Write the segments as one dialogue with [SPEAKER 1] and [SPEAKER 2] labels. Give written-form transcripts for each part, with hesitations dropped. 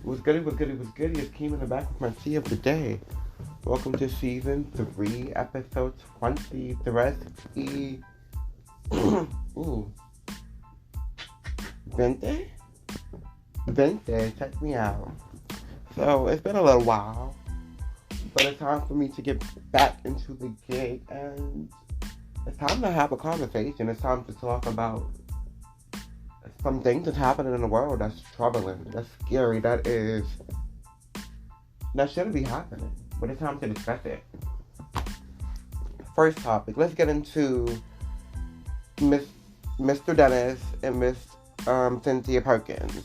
[SPEAKER 1] What's goody, what's goody, what's goody? It's Keem in the back with my tea of the day. Welcome to season 3, episode 20. The recipe. Ooh. 20? 20, check me out. So, it's been a little while, but it's time for me to get back into the gig, and it's time to have a conversation. It's time to talk about some things that's happening in the world that's troubling, that's scary, that shouldn't be happening. But it's time to discuss it. First topic, let's get into Mr. Dennis and Miss Cynthia Perkins.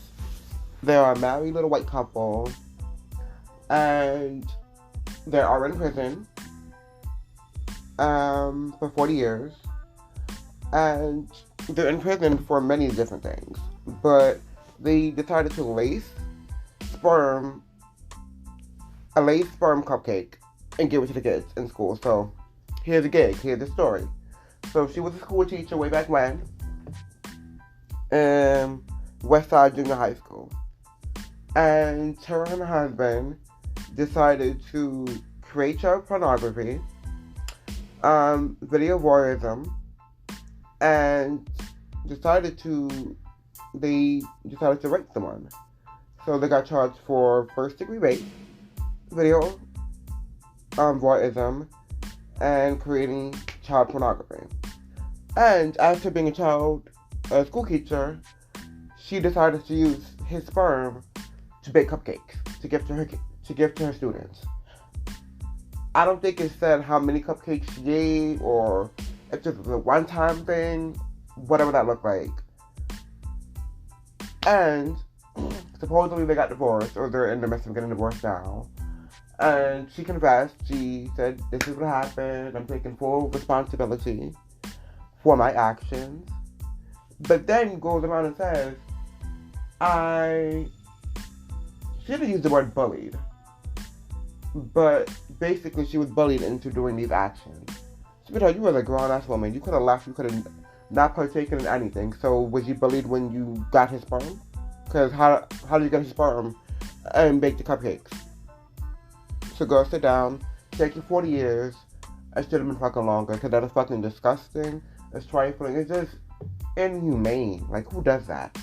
[SPEAKER 1] They're a married little white couple, and they are in prison for 40 years, and they're in prison for many different things, but they decided to lace a laced sperm cupcake and give it to the kids in school. So here's the gig, here's the story. So she was a school teacher way back when in Westside Junior High School, and her and her husband decided to create child pornography, video voyeurism, and decided to rape someone. So they got charged for first-degree rape, video voyeurism, and creating child pornography. And after being a school teacher, she decided to use his sperm to bake cupcakes to give to her students. I don't think it said how many cupcakes she gave, or if this was a one-time thing, whatever that looked like. And supposedly they got divorced, or they're in the midst of getting divorced now. And she confessed. She said, "This is what happened. I'm taking full responsibility for my actions." But then goes around and says, she didn't use the word bullied, but basically she was bullied into doing these actions. Sweetheart, you were a grown-ass woman. You could have left. You could have not partaken in anything. So was you bullied when you got his sperm? Because how did you get his sperm and bake the cupcakes? So go sit down. Take you 40 years. It should have been fucking longer, because that is fucking disgusting. It's trifling. It's just inhumane. Like, who does that?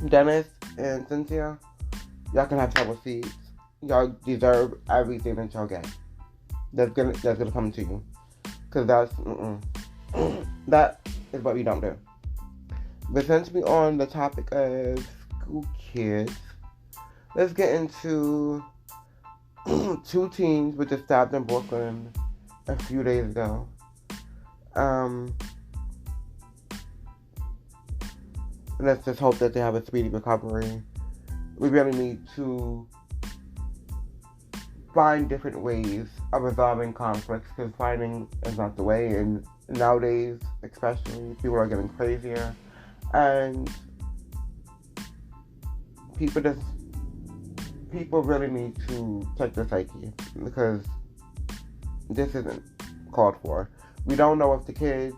[SPEAKER 1] Dennis and Cynthia, y'all can have several seats. Y'all deserve everything that y'all get. That's gonna come to you, because that is what we don't do. But since we on the topic of school kids, let's get into two teens which were stabbed in Brooklyn a few days ago. Let's just hope that they have a speedy recovery. We really need to find different ways of resolving conflicts, because fighting is not the way, and nowadays especially people are getting crazier, and people really need to check their psyche, because this isn't called for. We don't know if the kids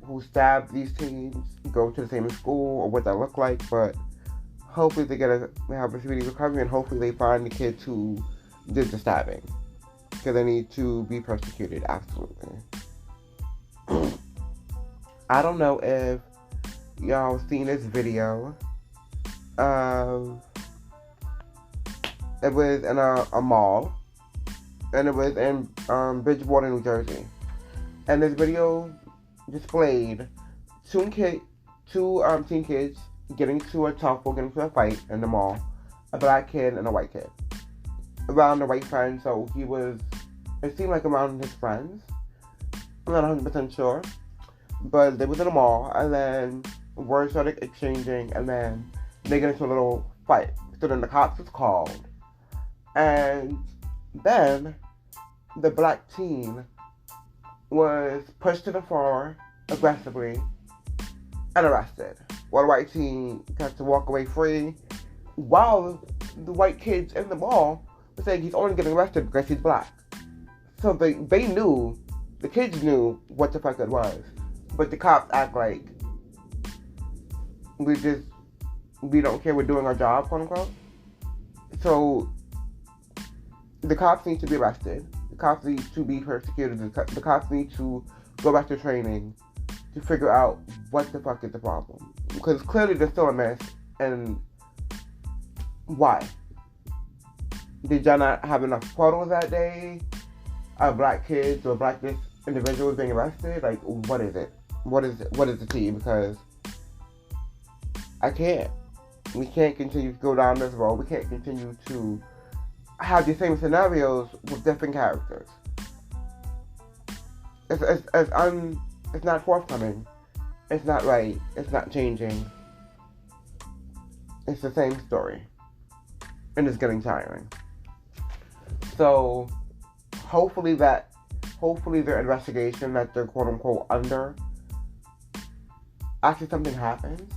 [SPEAKER 1] who stabbed these teens go to the same school or what that look like, but hopefully they have a speedy recovery, and hopefully they find the kids who did the stabbing, because they need to be persecuted, absolutely. I don't know if y'all seen this video. It was in a mall, and it was in Bridgewater, New Jersey. And this video displayed two teen kids getting to a fight in the mall. A black kid and a white kid. Around the white friend, so it seemed like around his friends. I'm not 100% sure. But they was in a mall, and then words started exchanging, and then they get into a little fight. So then the cops was called. And then the black teen was pushed to the floor aggressively and arrested, while the white teen got to walk away free, while the white kids in the mall were saying he's only getting arrested because he's black. So the kids knew what the fuck it was, but the cops act like we just we don't care, we're doing our job, quote unquote. So the cops need to be arrested. The cops need to be persecuted. The cops need to go back to training to figure out what the fuck is the problem. Because clearly there's still a mess, and why? Did y'all not have enough photos that day of black kids or black individuals being arrested? Like, what is it? What is the tea? Because I can't. We can't continue to go down this road. We can't continue to have the same scenarios with different characters. It's not forthcoming. It's not right. It's not changing. It's the same story. And it's getting tiring. So, hopefully their investigation that they're quote unquote under, actually something happens.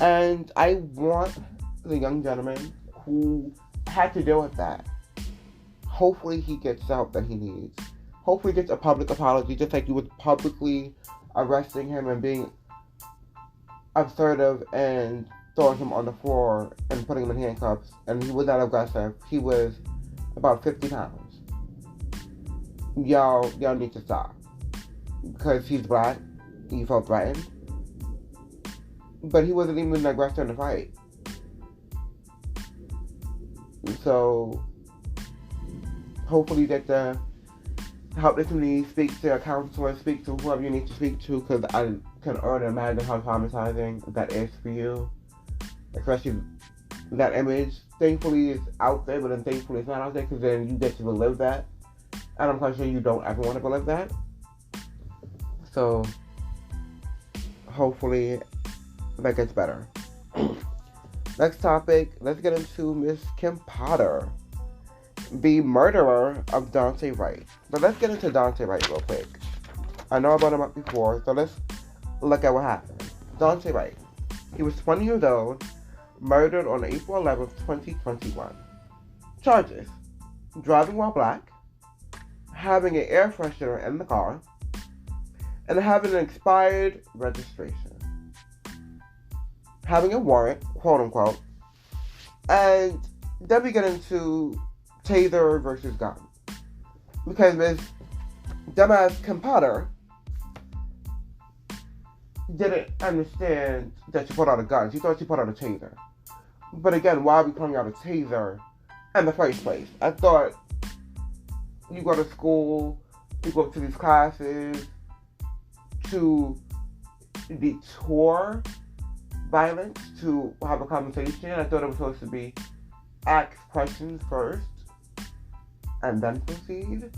[SPEAKER 1] And I want the young gentleman who had to deal with that, hopefully he gets the help that he needs. Hopefully he gets a public apology, just like you would publicly arresting him and being assertive and throwing him on the floor and putting him in handcuffs. And he was not aggressive. He was about 50 pounds. Y'all need to stop. Because he's black, he felt threatened. But he wasn't even an aggressor in the fight. So, hopefully you get the help that you need. Speak to a counselor, speak to whoever you need to speak to, because I can already imagine how traumatizing that is for you. Especially that image. Thankfully it's out there, but then thankfully it's not out there, because then you get to relive that. And I'm quite sure you don't ever want to relive that. So, hopefully that gets better. Next topic, let's get into Miss Kim Potter, the murderer of Dante Wright. But let's get into Dante Wright real quick. I know I brought him up before, so let's look at what happened. Dante Wright. He was 20 years old, murdered on April 11th, 2021. Charges: driving while black, having an air freshener in the car, and having an expired registration. Having a warrant, quote unquote. And then we get into taser versus gun. Because Miss dumbass Kim Potter didn't understand that she put out a gun. She thought she put out a taser. But again, why are we putting out a taser in the first place? I thought you go to school, you go to these classes to detour violence, to have a conversation. I thought it was supposed to be ask questions first and then proceed.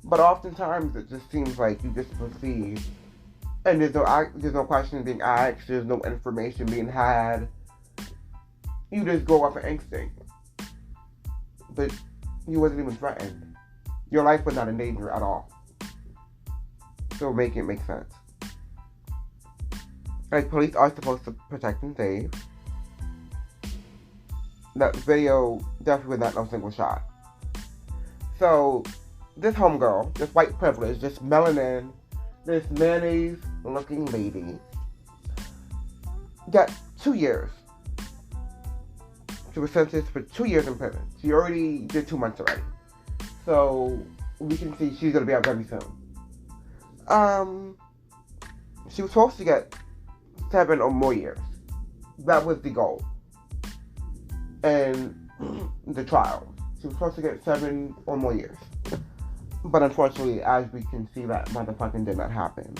[SPEAKER 1] But oftentimes it just seems like you just proceed and there's no questions being asked, there's no information being had. You just go off of instinct. But you wasn't even threatened. Your life was not in danger at all. So make it make sense. Like, police are supposed to protect and save. That video definitely was not no single shot. So, this homegirl, this white privilege, this melanin, this mayonnaise-looking lady, got 2 years. She was sentenced for 2 years in prison. She already did 2 months already. So, we can see she's going to be out very soon. She was supposed to get 7 or more years. That was the goal. And the trial. She was supposed to get 7 or more years. But unfortunately, as we can see, that motherfucking did not happen.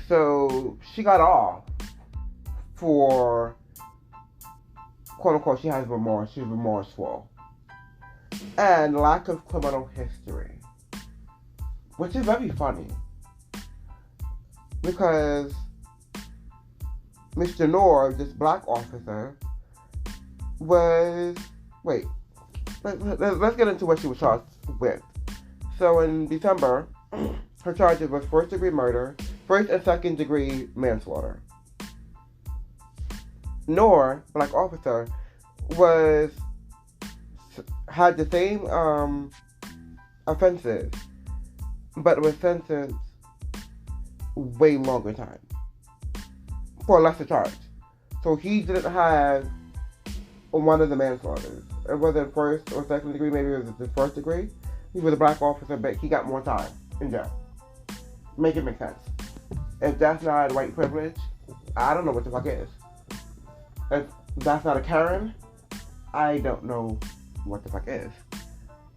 [SPEAKER 1] So she got off for, quote unquote, she has remorse. She's remorseful. And lack of criminal history. Which is very funny. Because Mr. Noor, this black officer, was... Wait. Let's get into what she was charged with. So in December, her charges was first-degree murder, first and second-degree manslaughter. Noor, black officer, had the same offenses, but was sentenced way longer time. for a lesser charge. So he didn't have one of the manslaughters. It wasn't first or second degree, maybe it was the first degree. He was a black officer, but he got more time in jail. Make it make sense. If that's not white privilege, I don't know what the fuck is. If that's not a Karen, I don't know what the fuck is.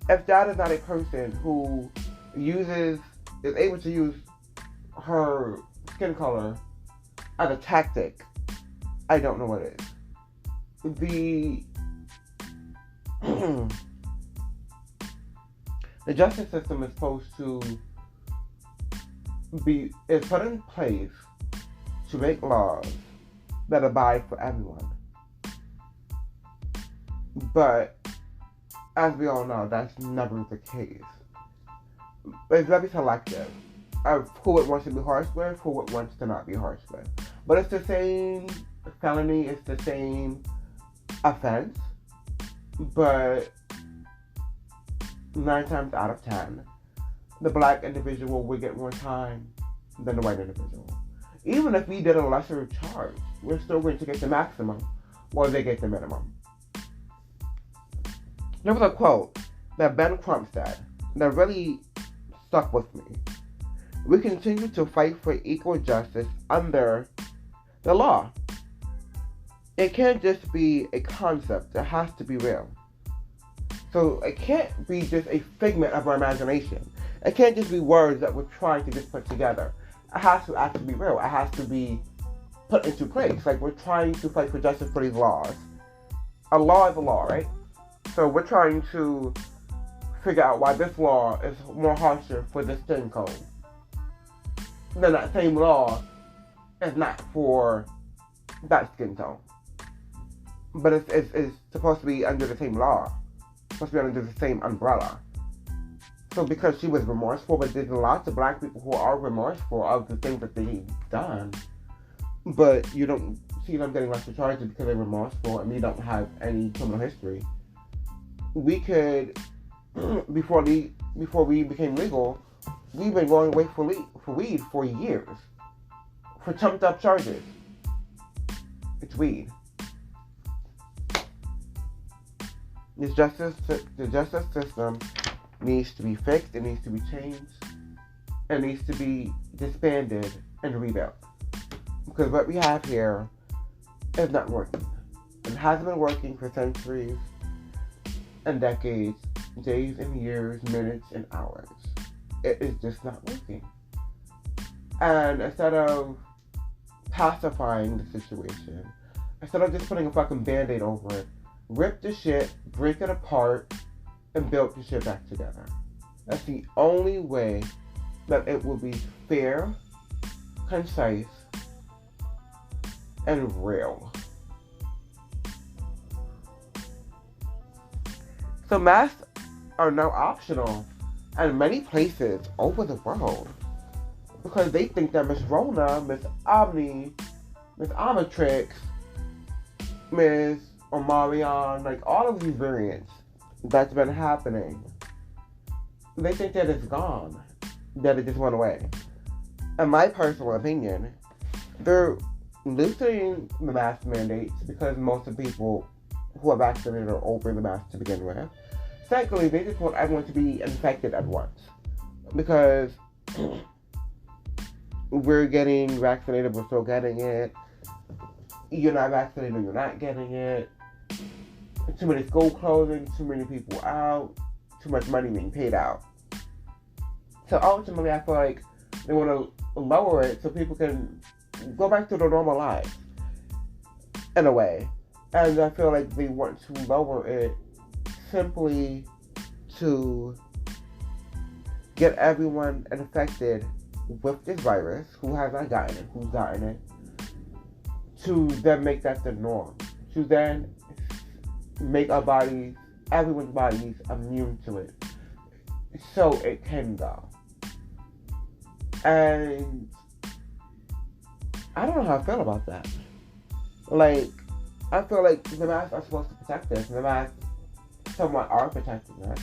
[SPEAKER 1] If that is not a person who is able to use her skin color as a tactic, I don't know what it is. The justice system is supposed to is put in place to make laws that abide for everyone. But as we all know, that's never the case. It's very selective of who it wants to be harsh with, who it wants to not be harsh with. But it's the same felony, it's the same offense, but 9 times out of 10, the black individual will get more time than the white individual. Even if we did a lesser charge, we're still going to get the maximum while they get the minimum. There was a quote that Ben Crump said that really stuck with me. We continue to fight for equal justice under the law. It can't just be a concept, it has to be real. So it can't be just a figment of our imagination. It can't just be words that we're trying to just put together. It has to actually be real. It has to be put into place. Like, we're trying to fight for justice for these laws. A law is a law, right? So we're trying to figure out why this law is more harsher for the skin code. Then that same law is not for that skin tone. But it's supposed to be under the same law. Supposed to be under the same umbrella. So because she was remorseful, but there's lots of black people who are remorseful of the things that they've done, but you don't see them getting lesser charges because they're remorseful and we don't have any criminal history. We could, before we became legal, we've been going away for weed for years, for trumped up charges. It's weed. The justice system needs to be fixed, it needs to be changed, it needs to be disbanded and rebuilt. Because what we have here is not working. It hasn't been working for centuries and decades, days and years, minutes and hours. It is just not working. And instead of pacifying the situation, instead of just putting a fucking band-aid over it, rip the shit, break it apart, and build the shit back together. That's the only way that it will be fair, concise, and real. So masks are now optional in many places over the world because they think that Miss Rona, Miss Omni, Miss Omnitrix, Miss Omarion, like all of these variants that's been happening, they think that it's gone, that it just went away. In my personal opinion, they're loosening the mask mandates because most of the people who are vaccinated are over the mask to begin with. Secondly, they just want everyone to be infected at once because we're getting vaccinated, we're still getting it. You're not vaccinated, you're not getting it. Too many school closing, too many people out, too much money being paid out. So ultimately, I feel like they want to lower it so people can go back to their normal lives, in a way. And I feel like they want to lower it simply to get everyone infected with this virus, who has not gotten it, who's gotten it, to then make that the norm, to then make our bodies, everyone's bodies, immune to it, so it can go. And I don't know how I feel about that. Like, I feel like the masks are supposed to protect us, and the masks somewhat are protecting us.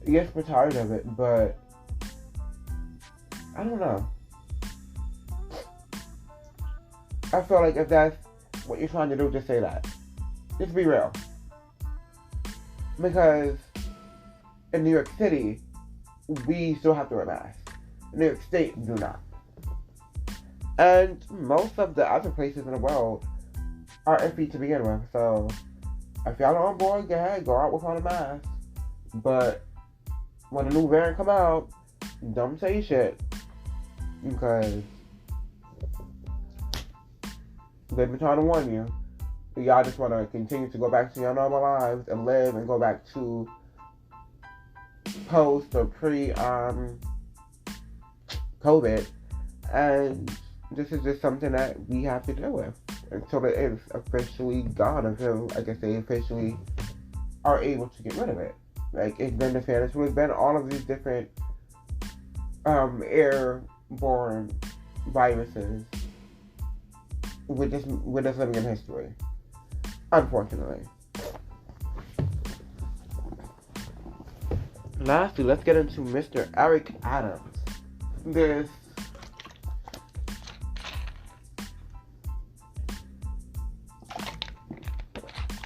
[SPEAKER 1] Yes, we're tired of it, but I don't know. I feel like if that's what you're trying to do, just say that. Just be real. Because in New York City, we still have to wear masks. In New York State, do not. And most of the other places in the world are iffy to begin with. So if y'all are on board, go ahead, go out without a mask. But when the new variant come out, don't say shit. Because they've been trying to warn you. Y'all just want to continue to go back to your normal lives and live and go back to post or pre-COVID. And this is just something that we have to deal with until it is officially gone, until, I guess, they officially are able to get rid of it. Like, it's been the Spanish flu, it's been all of these different airborne viruses with this living in history, unfortunately. Lastly, let's get into Mr. Eric Adams.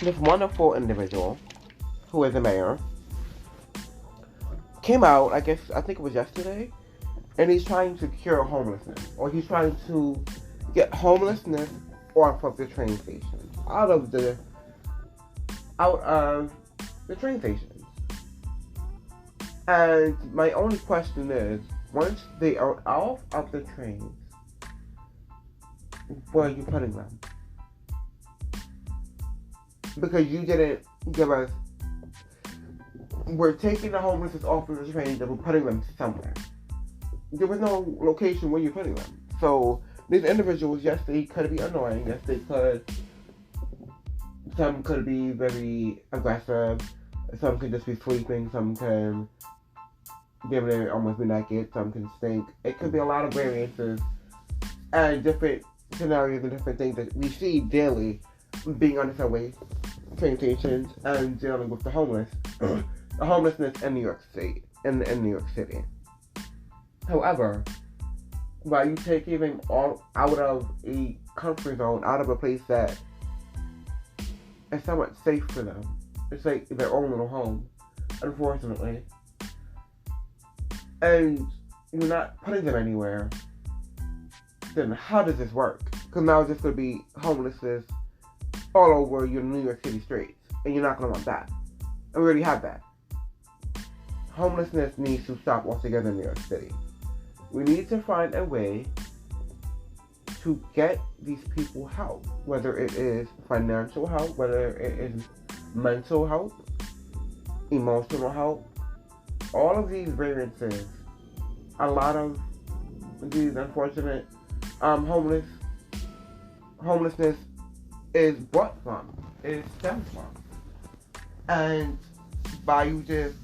[SPEAKER 1] This wonderful individual who is a mayor came out, I think it was yesterday, and he's trying to cure homelessness, or he's trying to get homelessness off of the train stations, out of the train stations. And my only question is, once they are off of the trains, where are you putting them? Because you didn't give us, we're taking the homeless off of the trains and we're putting them somewhere. There was no location where you're putting them. So these individuals, yes, they could be annoying. Yes, they could. Some could be very aggressive. Some could just be sleeping. Some can be able to almost be naked. Some can stink. It could be a lot of variances and different scenarios and different things that we see daily being on the subway, train stations, and dealing with the homelessness in New York State, in New York City. However, by you taking them all out of a comfort zone, out of a place that is somewhat safe for them, it's like their own little home, unfortunately, and you're not putting them anywhere, then how does this work? Because now it's just going to be homelessness all over your New York City streets, and you're not going to want that. And we already have that. Homelessness needs to stop altogether in New York City. We need to find a way to get these people help, whether it is financial help, whether it is mental help, emotional help. All of these variances, a lot of these unfortunate homelessness is brought from, is stems from. And by you just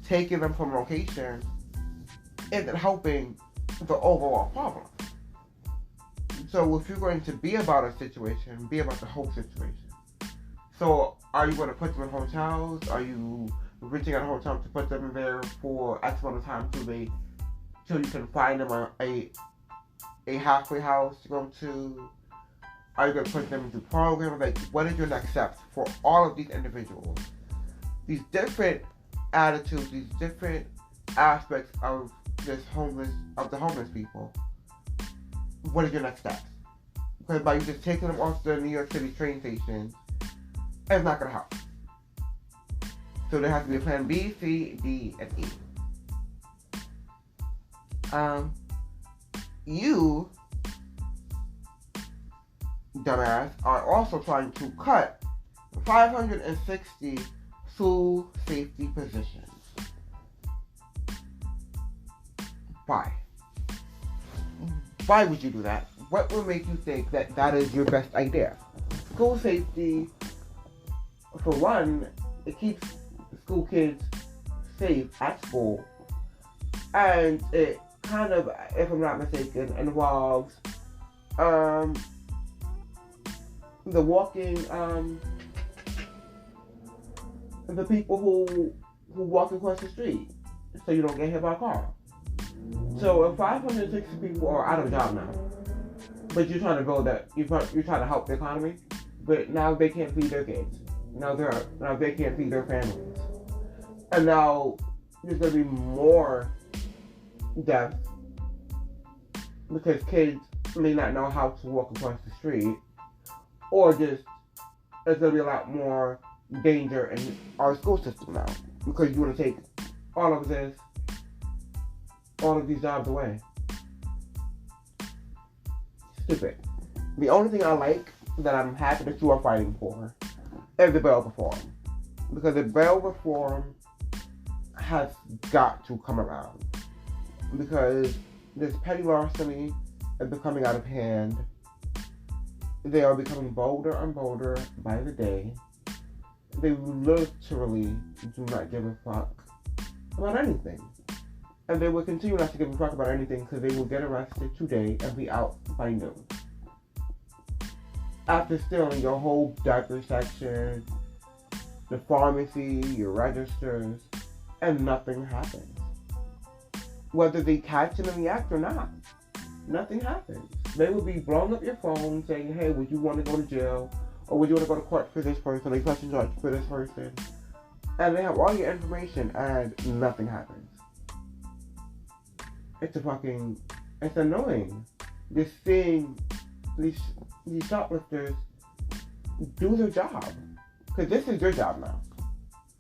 [SPEAKER 1] taking them from location isn't helping the overall problem. So if you're going to be about a situation, be about the whole situation. So are you going to put them in hotels? Are you reaching out a hotel to put them in there for X amount of time till you can find them a halfway house to go to? Are you going to put them into programs? Like, what is your next steps for all of these individuals? These different attitudes, these different aspects of the homeless people. What is your next steps? Because by you just taking them off the New York City train stations, it's not going to help. So there has to be a plan B, C, D, and E. You, dumbass, are also trying to cut 560 school safety positions. Why? Why would you do that? What would make you think that that is your best idea? School safety, for one, it keeps school kids safe at school, and it kind of, if I'm not mistaken, involves the walking, the people who walk across the street, so you don't get hit by a car. So if 560 people are out of a job now, but you're trying to build that. You're trying to help the economy, but now they can't feed their kids. Now they can't feed their families, and now there's gonna be more deaths because kids may not know how to walk across the street, or just there's gonna be a lot more danger in our school system now because you want to take all of these jobs away. Stupid. The only thing I like that I'm happy that you are fighting for is the bail reform, because the bail reform has got to come around because this petty larceny is becoming out of hand. They are becoming bolder and bolder by the day. They literally do not give a fuck about anything. And they will continue not to give a fuck about anything because they will get arrested today and be out by noon. After stealing your whole diaper section, the pharmacy, your registers, and nothing happens. Whether they catch them in the act or not, nothing happens. They will be blowing up your phone saying, hey, would you want to go to jail? Or would you want to go to court for this person? They press charge for this person. And they have all your information and nothing happens. It's annoying. Just seeing these shoplifters do their job. Because this is their job now.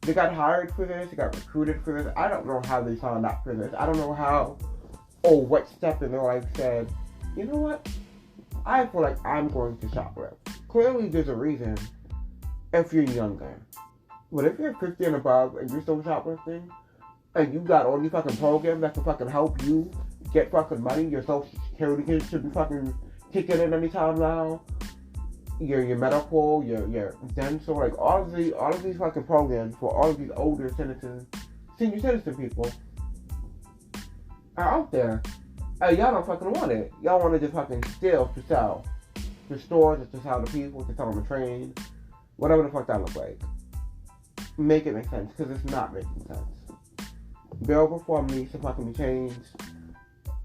[SPEAKER 1] They got hired for this, they got recruited for this. I don't know how they signed up for this. I don't know how or what step in their life said, you know what? I feel like I'm going to shoplift. Clearly there's a reason if you're younger. But if you're 50 and above and you're still shoplifting, and you got all these fucking programs that can fucking help you get fucking money, your social security should be fucking kicking in anytime now. Your medical, your dental, like all of these fucking programs for all of these older senior citizen people are out there. And y'all don't fucking want it. Y'all want to just fucking steal to sell. To stores, to sell to people, to sell on the train. Whatever the fuck that looks like. Make it make sense, because it's not making sense. Bail reform needs to fucking be changed.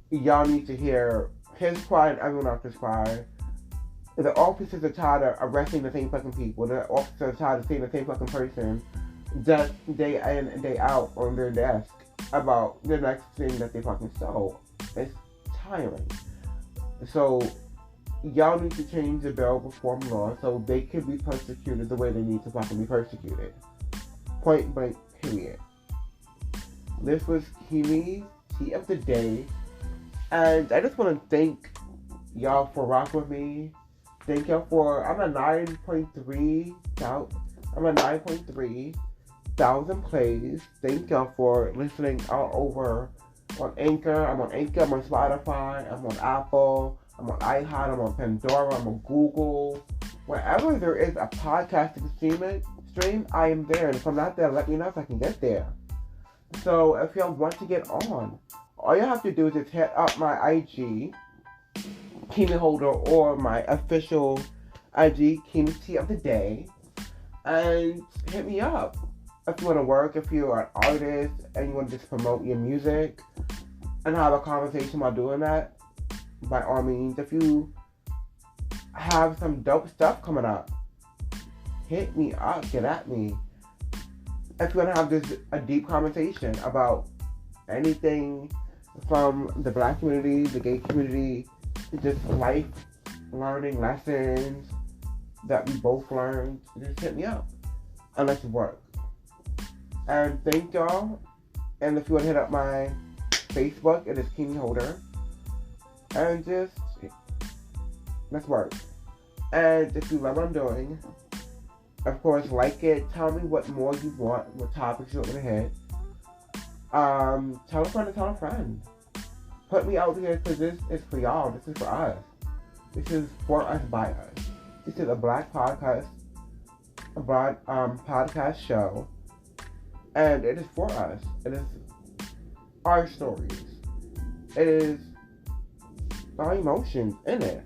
[SPEAKER 1] Y'all need to hear his cry and everyone else's cry. The officers are tired of arresting the same fucking people. The officers are tired of seeing the same fucking person just day in and day out on their desk about the next thing that they fucking stole. It's tiring. So, y'all need to change the bail reform law so they can be persecuted the way they need to fucking be persecuted. Point blank, period. This was Kimi, Tea of the Day. And I just want to thank y'all for rocking with me. Thank y'all for, I'm at 9.3 thousand plays. Thank y'all for listening all over on Anchor. I'm on Anchor, I'm on Spotify, I'm on Apple, I'm on iHeart, I'm on Pandora, I'm on Google. Wherever there is a podcasting stream, I am there. And if I'm not there, let me know if I can get there. So if y'all want to get on, all you have to do is just hit up my IG, Kimi Holder, or my official IG, Kimi Tea of the Day, and hit me up. If you want to work, if you're an artist and you want to just promote your music and have a conversation while doing that, by all means. If you have some dope stuff coming up, hit me up, get at me. If you want to have a deep conversation about anything from the black community, the gay community, just life learning lessons that we both learned, just hit me up and let's work. And thank y'all. And if you want to hit up my Facebook, it is Kimi Holder. And just let's work. And if you love what I'm doing, of course, like it. Tell me what more you want, what topics you want me to hit. Tell a friend to tell a friend. Put me out here because this is for y'all. This is for us. This is for us by us. This is a black podcast, podcast show, and it is for us. It is our stories. It is our emotions in it.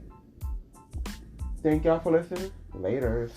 [SPEAKER 1] Thank y'all for listening. Laters.